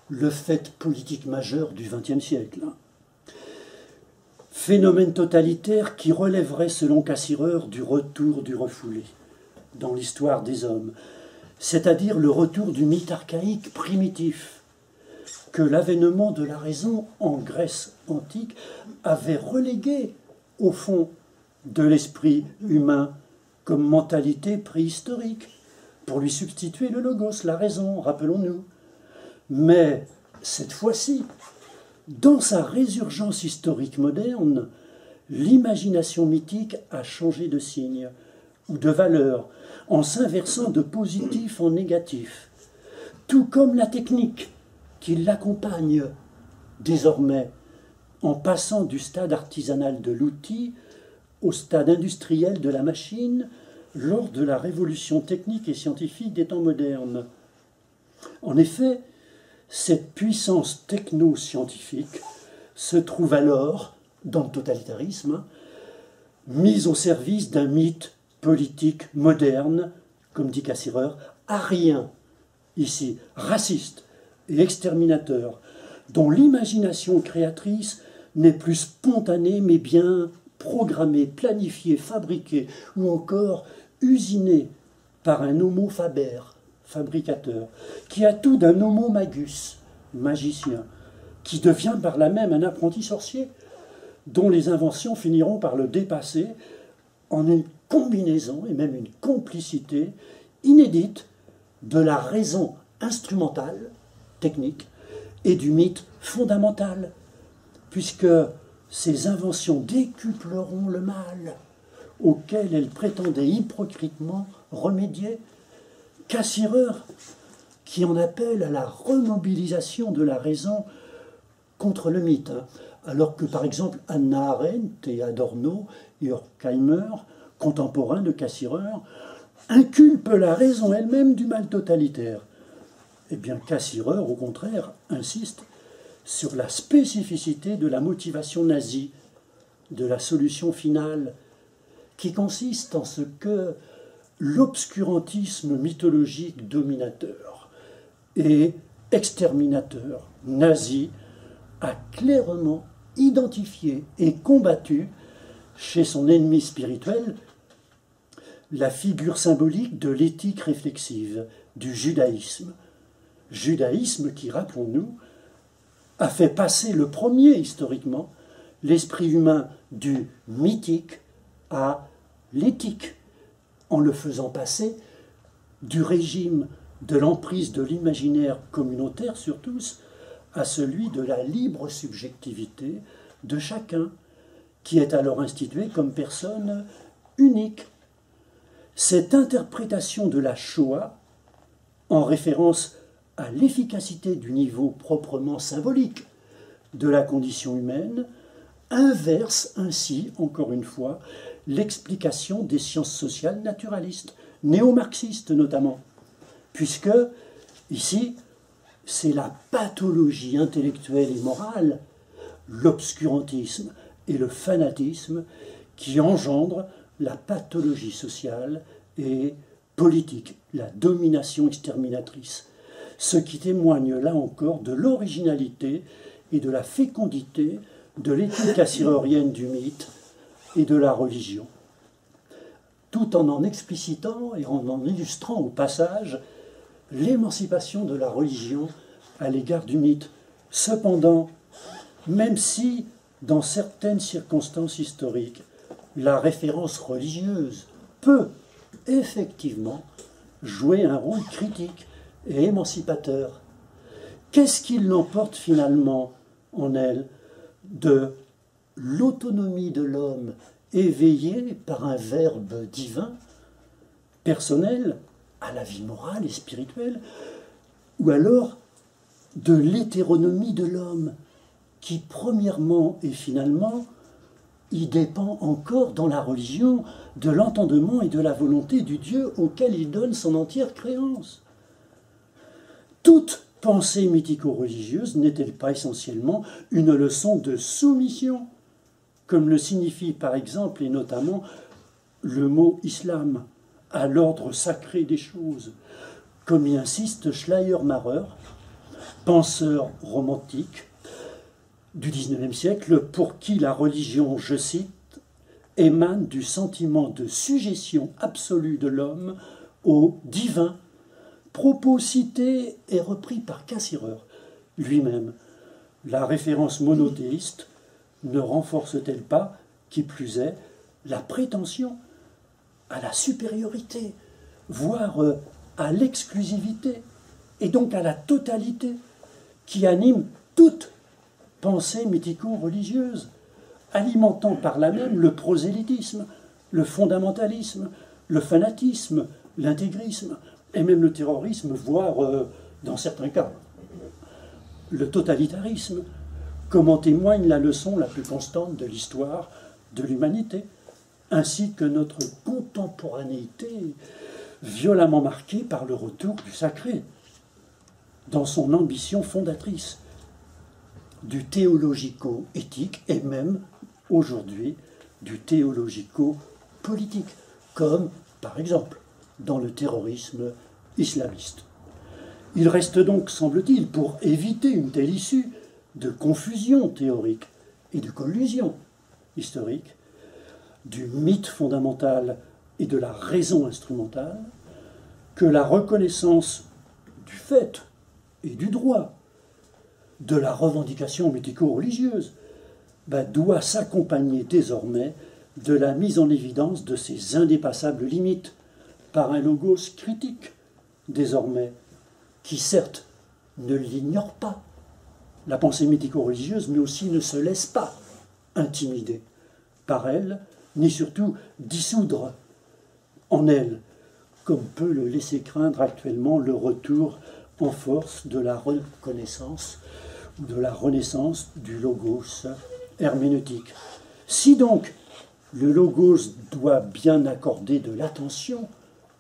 le fait politique majeur du XXe siècle. Phénomène totalitaire qui relèverait, selon Cassirer, du retour du refoulé dans l'histoire des hommes, c'est-à-dire le retour du mythe archaïque primitif, que l'avènement de la raison en Grèce antique avait relégué au fond de l'esprit humain comme mentalité préhistorique, pour lui substituer le logos, la raison, rappelons-nous. Mais cette fois-ci, dans sa résurgence historique moderne, l'imagination mythique a changé de signe ou de valeur en s'inversant de positif en négatif, tout comme la technique qui l'accompagne désormais en passant du stade artisanal de l'outil au stade industriel de la machine lors de la révolution technique et scientifique des temps modernes. En effet, cette puissance techno-scientifique se trouve alors, dans le totalitarisme, mise au service d'un mythe politique moderne, comme dit Cassirer, arien, ici, raciste et exterminateur, dont l'imagination créatrice n'est plus spontanée, mais bien programmée, planifiée, fabriquée, ou encore usinée par un homo faber, fabricateur, qui a tout d'un homo magus, magicien, qui devient par là même un apprenti sorcier, dont les inventions finiront par le dépasser en une combinaison et même une complicité inédite de la raison instrumentale, technique, et du mythe fondamental, puisque ces inventions décupleront le mal auquel elles prétendaient hypocritement remédier. Cassirer, qui en appelle à la remobilisation de la raison contre le mythe, alors que par exemple Hannah Arendt et Adorno et Horkheimer, contemporains de Cassirer, inculpent la raison elle-même du mal totalitaire. Eh bien, Cassirer, au contraire, insiste sur la spécificité de la motivation nazie, de la solution finale, qui consiste en ce que l'obscurantisme mythologique dominateur et exterminateur nazi a clairement identifié et combattu chez son ennemi spirituel la figure symbolique de l'éthique réflexive, du judaïsme. Judaïsme qui, rappelons-nous, a fait passer le premier historiquement l'esprit humain du mythique à l'éthique, en le faisant passer du régime de l'emprise de l'imaginaire communautaire sur tous à celui de la libre subjectivité de chacun, qui est alors institué comme personne unique. Cette interprétation de la Shoah, en référence à l'efficacité du niveau proprement symbolique de la condition humaine, inverse ainsi, encore une fois, l'explication des sciences sociales naturalistes, néo-marxistes notamment, puisque, ici, c'est la pathologie intellectuelle et morale, l'obscurantisme et le fanatisme qui engendrent la pathologie sociale et politique, la domination exterminatrice, ce qui témoigne là encore de l'originalité et de la fécondité de l'éthique assyrienne du mythe et de la religion, tout en explicitant et en illustrant au passage l'émancipation de la religion à l'égard du mythe. Cependant, même si, dans certaines circonstances historiques, la référence religieuse peut effectivement jouer un rôle critique et émancipateur, qu'est-ce qui l'emporte finalement en elle de l'autonomie de l'homme éveillé par un verbe divin, personnel, à la vie morale et spirituelle, ou alors de l'hétéronomie de l'homme, qui premièrement et finalement y dépend encore dans la religion de l'entendement et de la volonté du Dieu auquel il donne son entière créance. Toute pensée mythico-religieuse n'est-elle pas essentiellement une leçon de soumission, comme le signifie par exemple et notamment le mot islam, à l'ordre sacré des choses, comme y insiste Schleiermacher, penseur romantique du XIXe siècle, pour qui la religion, je cite, émane du sentiment de sujétion absolue de l'homme au divin, propos cité et repris par Cassirer lui-même. La référence monothéiste ne renforce-t-elle pas, qui plus est, la prétention à la supériorité, voire à l'exclusivité, et donc à la totalité, qui anime toute pensée mythico-religieuse, alimentant par là même le prosélytisme, le fondamentalisme, le fanatisme, l'intégrisme, et même le terrorisme, voire, dans certains cas, le totalitarisme, comme en témoigne la leçon la plus constante de l'histoire de l'humanité, ainsi que notre contemporanéité violemment marquée par le retour du sacré, dans son ambition fondatrice, du théologico-éthique et même, aujourd'hui, du théologico-politique, comme, par exemple, dans le terrorisme islamiste. Il reste donc, semble-t-il, pour éviter une telle issue de confusion théorique et de collusion historique, du mythe fondamental et de la raison instrumentale, que la reconnaissance du fait et du droit de la revendication mythico-religieuse doit s'accompagner désormais de la mise en évidence de ces indépassables limites par un logos critique, désormais, qui certes ne l'ignore pas, la pensée mythico-religieuse, mais aussi ne se laisse pas intimider par elle, ni surtout dissoudre en elle, comme peut le laisser craindre actuellement le retour en force de la reconnaissance ou de la renaissance du logos herméneutique. Si donc le logos doit bien accorder de l'attention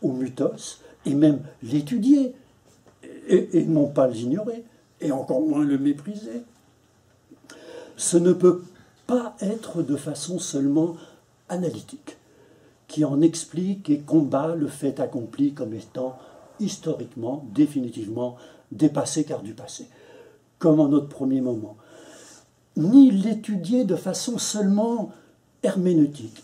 au mythos, et même l'étudier, et non pas l'ignorer, et encore moins le mépriser, ce ne peut pas être de façon seulement analytique, qui en explique et combat le fait accompli comme étant historiquement, définitivement dépassé car du passé, comme en notre premier moment, ni l'étudier de façon seulement herméneutique,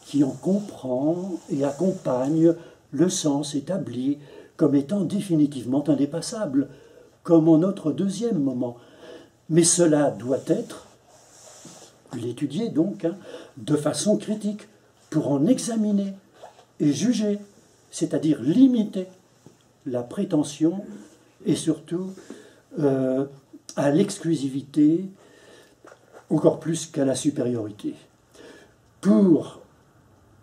qui en comprend et accompagne le sens établi comme étant définitivement indépassable, comme en notre deuxième moment. Mais cela doit être l'étudier donc de façon critique, pour en examiner et juger, c'est-à-dire limiter la prétention et surtout à l'exclusivité, encore plus qu'à la supériorité. Pour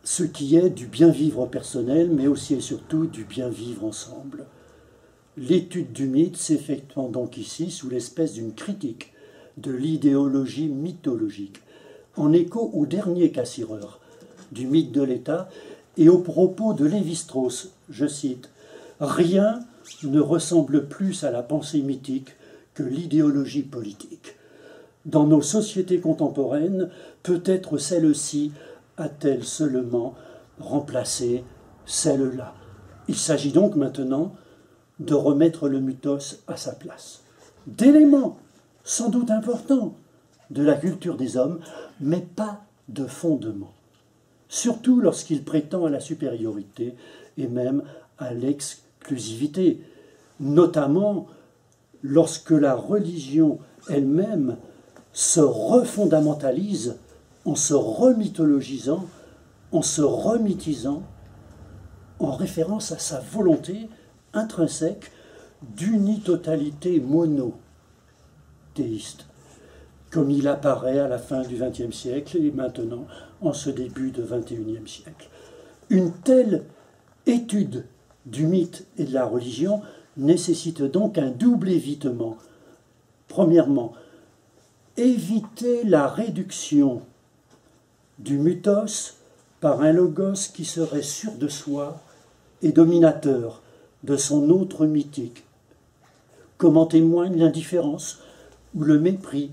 ce qui est du bien-vivre personnel, mais aussi et surtout du bien-vivre ensemble. L'étude du mythe s'effectuant donc ici sous l'espèce d'une critique de l'idéologie mythologique, en écho au dernier cassireur du mythe de l'État et aux propos de Lévi-Strauss, je cite, « Rien ne ressemble plus à la pensée mythique que l'idéologie politique. Dans nos sociétés contemporaines, peut-être celle-ci a-t-elle seulement remplacé celle-là. » Il s'agit donc maintenant de remettre le mythos à sa place. D'éléments sans doute importants de la culture des hommes, mais pas de fondement. Surtout lorsqu'il prétend à la supériorité et même à l'exclusivité, notamment lorsque la religion elle-même se refondamentalise en se remythologisant, en se remythisant, en référence à sa volonté intrinsèque d'unitotalité monothéiste, comme il apparaît à la fin du XXe siècle et maintenant en ce début du XXIe siècle. Une telle étude du mythe et de la religion nécessite donc un double évitement. Premièrement, éviter la réduction du mythos par un logos qui serait sûr de soi et dominateur de son autre mythique, comme en témoigne l'indifférence ou le mépris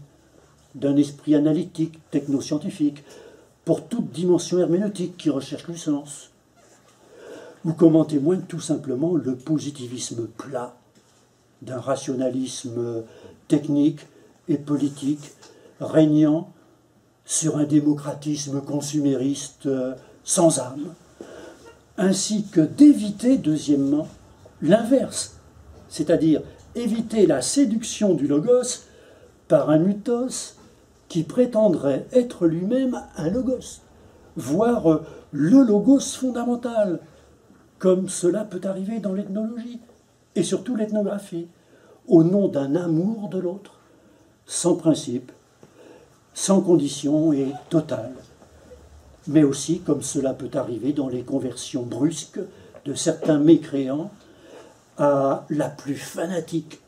d'un esprit analytique, technoscientifique, pour toute dimension herméneutique qui recherche le sens, ou comme en témoigne tout simplement le positivisme plat d'un rationalisme technique et politique régnant sur un démocratisme consumériste sans âme, ainsi que d'éviter, deuxièmement, l'inverse, c'est-à-dire éviter la séduction du logos par un mythos qui prétendrait être lui-même un logos, voire le logos fondamental, comme cela peut arriver dans l'ethnologie et surtout l'ethnographie, au nom d'un amour de l'autre, sans principe, sans condition et totale, mais aussi comme cela peut arriver dans les conversions brusques de certains mécréants à la plus fanatique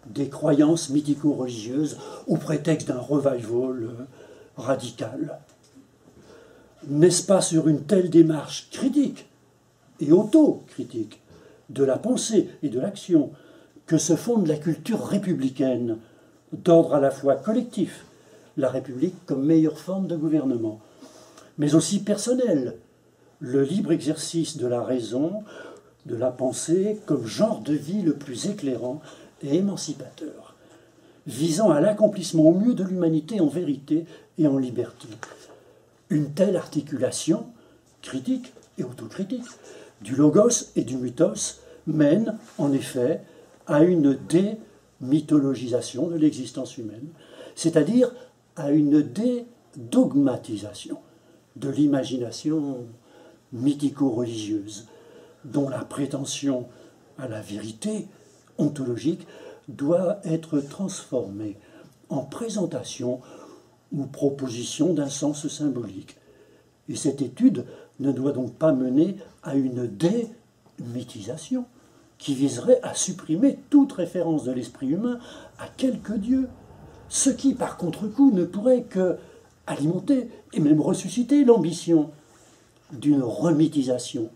des croyances mythico-religieuses au prétexte d'un revival radical. N'est-ce pas sur une telle démarche critique et autocritique de la pensée et de l'action que se fonde la culture républicaine, d'ordre à la fois collectif, la République comme meilleure forme de gouvernement, mais aussi personnel, le libre exercice de la raison, de la pensée comme genre de vie le plus éclairant et émancipateur, visant à l'accomplissement au mieux de l'humanité en vérité et en liberté. Une telle articulation, critique et autocritique, du logos et du mythos mène en effet à une démythologisation de l'existence humaine, c'est-à-dire à une dédogmatisation de l'imagination mythico-religieuse, dont la prétention à la vérité ontologique doit être transformée en présentation ou proposition d'un sens symbolique. Et cette étude ne doit donc pas mener à une démythisation qui viserait à supprimer toute référence de l'esprit humain à quelque dieu, ce qui, par contre-coup, ne pourrait que alimenter et même ressusciter l'ambition d'une remythisation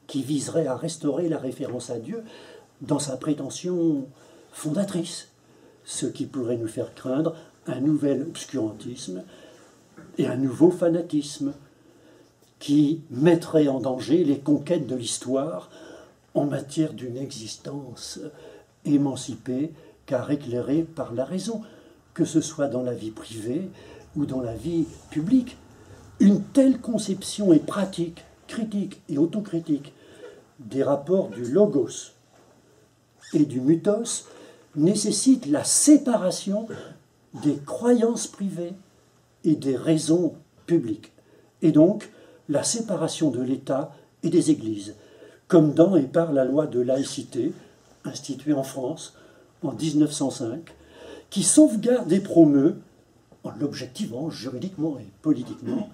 qui viserait à restaurer la référence à Dieu dans sa prétention fondatrice, ce qui pourrait nous faire craindre un nouvel obscurantisme et un nouveau fanatisme qui mettrait en danger les conquêtes de l'histoire en matière d'une existence émancipée car éclairée par la raison, que ce soit dans la vie privée ou dans la vie publique. Une telle conception est pratique, critique et autocritique des rapports du logos et du mythos nécessite la séparation des croyances privées et des raisons publiques, et donc la séparation de l'État et des églises, comme dans et par la loi de laïcité, instituée en France en 1905, qui sauvegarde et promeut, en l'objectivant juridiquement et politiquement,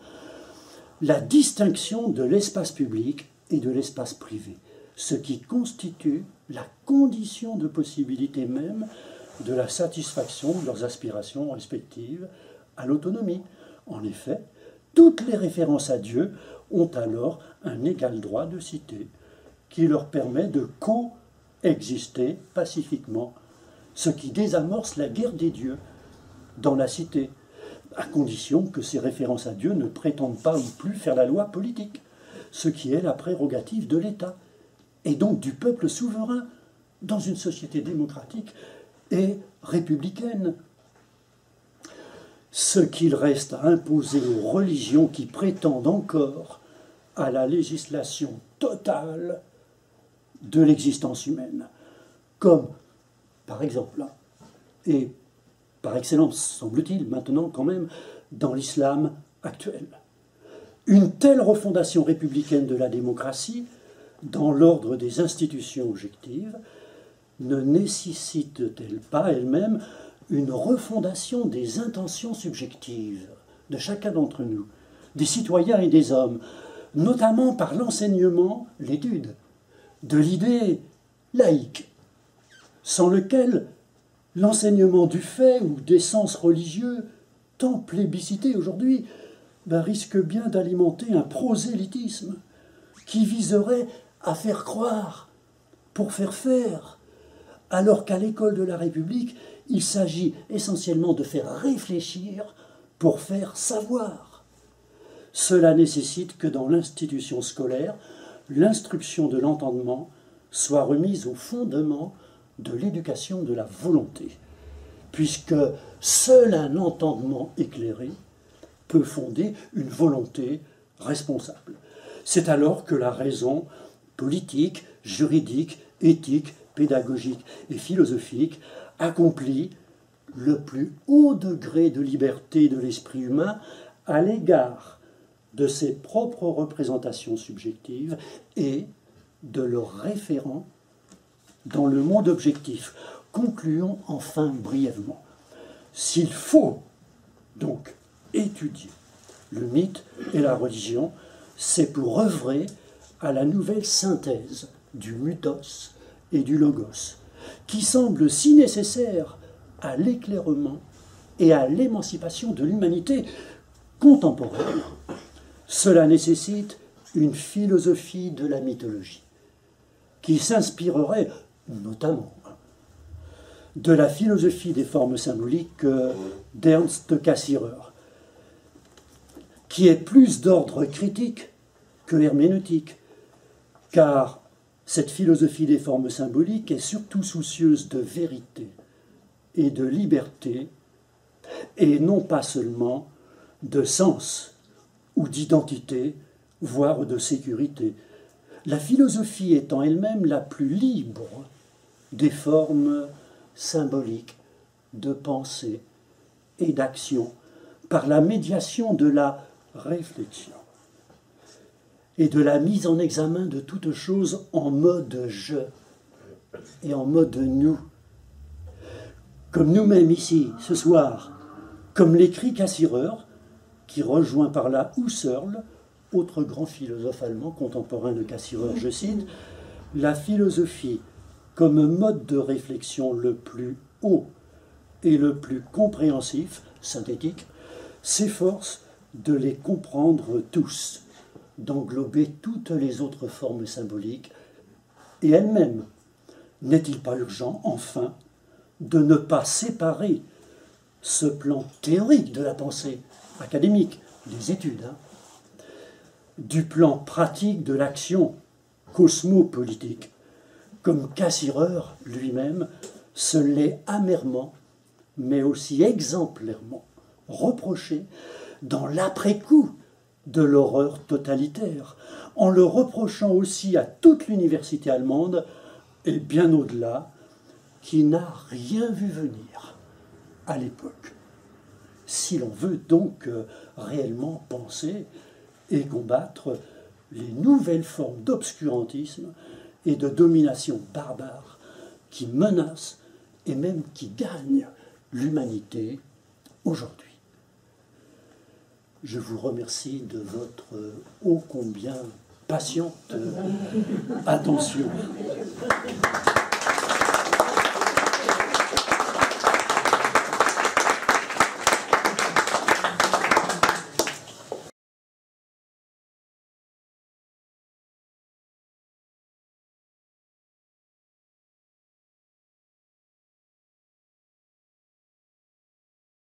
la distinction de l'espace public et de l'espace privé, ce qui constitue la condition de possibilité même de la satisfaction de leurs aspirations respectives à l'autonomie. En effet, toutes les références à Dieu ont alors un égal droit de cité qui leur permet de coexister pacifiquement, ce qui désamorce la guerre des dieux dans la cité, à condition que ces références à Dieu ne prétendent pas ou plus faire la loi politique, ce qui est la prérogative de l'État, et donc du peuple souverain dans une société démocratique et républicaine. Ce qu'il reste à imposer aux religions qui prétendent encore à la législation totale de l'existence humaine, comme, par exemple, et par excellence, semble-t-il, maintenant quand même, dans l'islam actuel. Une telle refondation républicaine de la démocratie, dans l'ordre des institutions objectives, ne nécessite-t-elle pas elle-même une refondation des intentions subjectives de chacun d'entre nous, des citoyens et des hommes, notamment par l'enseignement, l'étude, de l'idée laïque, sans lequel l'enseignement du fait ou des sens religieux, tant plébiscité aujourd'hui, risque bien d'alimenter un prosélytisme qui viserait à faire croire pour faire faire, alors qu'à l'école de la République, il s'agit essentiellement de faire réfléchir pour faire savoir. Cela nécessite que dans l'institution scolaire, l'instruction de l'entendement soit remise au fondement de l'éducation de la volonté, puisque seul un entendement éclairé peut fonder une volonté responsable. C'est alors que la raison politique, juridique, éthique, pédagogique et philosophique accomplit le plus haut degré de liberté de l'esprit humain à l'égard de ses propres représentations subjectives et de leurs référents dans le monde objectif. Concluons enfin brièvement. S'il faut donc étudier le mythe et la religion, c'est pour œuvrer à la nouvelle synthèse du mythos et du logos, qui semble si nécessaire à l'éclairement et à l'émancipation de l'humanité contemporaine. Cela nécessite une philosophie de la mythologie, qui s'inspirerait notamment de la philosophie des formes symboliques d'Ernst Cassirer, qui est plus d'ordre critique que herméneutique, car cette philosophie des formes symboliques est surtout soucieuse de vérité et de liberté, et non pas seulement de sens ou d'identité, voire de sécurité. La philosophie étant elle-même la plus libre des formes symboliques de pensée et d'action, par la médiation de la réflexion et de la mise en examen de toute chose en mode je et en mode nous. Comme nous-mêmes ici, ce soir, comme l'écrit Cassirer, qui rejoint par là Husserl, autre grand philosophe allemand contemporain de Cassirer, je cite, « La philosophie comme mode de réflexion le plus haut et le plus compréhensif, synthétique, s'efforce de les comprendre tous, d'englober toutes les autres formes symboliques, et elle-même. N'est-il pas urgent, enfin, de ne pas séparer ce plan théorique de la pensée académique, des études, du plan pratique de l'action cosmopolitique, comme Cassirer lui-même se l'est amèrement, mais aussi exemplairement, reproché dans l'après-coup de l'horreur totalitaire, en le reprochant aussi à toute l'université allemande, et bien au-delà, qui n'a rien vu venir à l'époque. Si l'on veut donc réellement penser et combattre les nouvelles formes d'obscurantisme et de domination barbare qui menacent et même qui gagnent l'humanité aujourd'hui. Je vous remercie de votre ô combien patiente attention.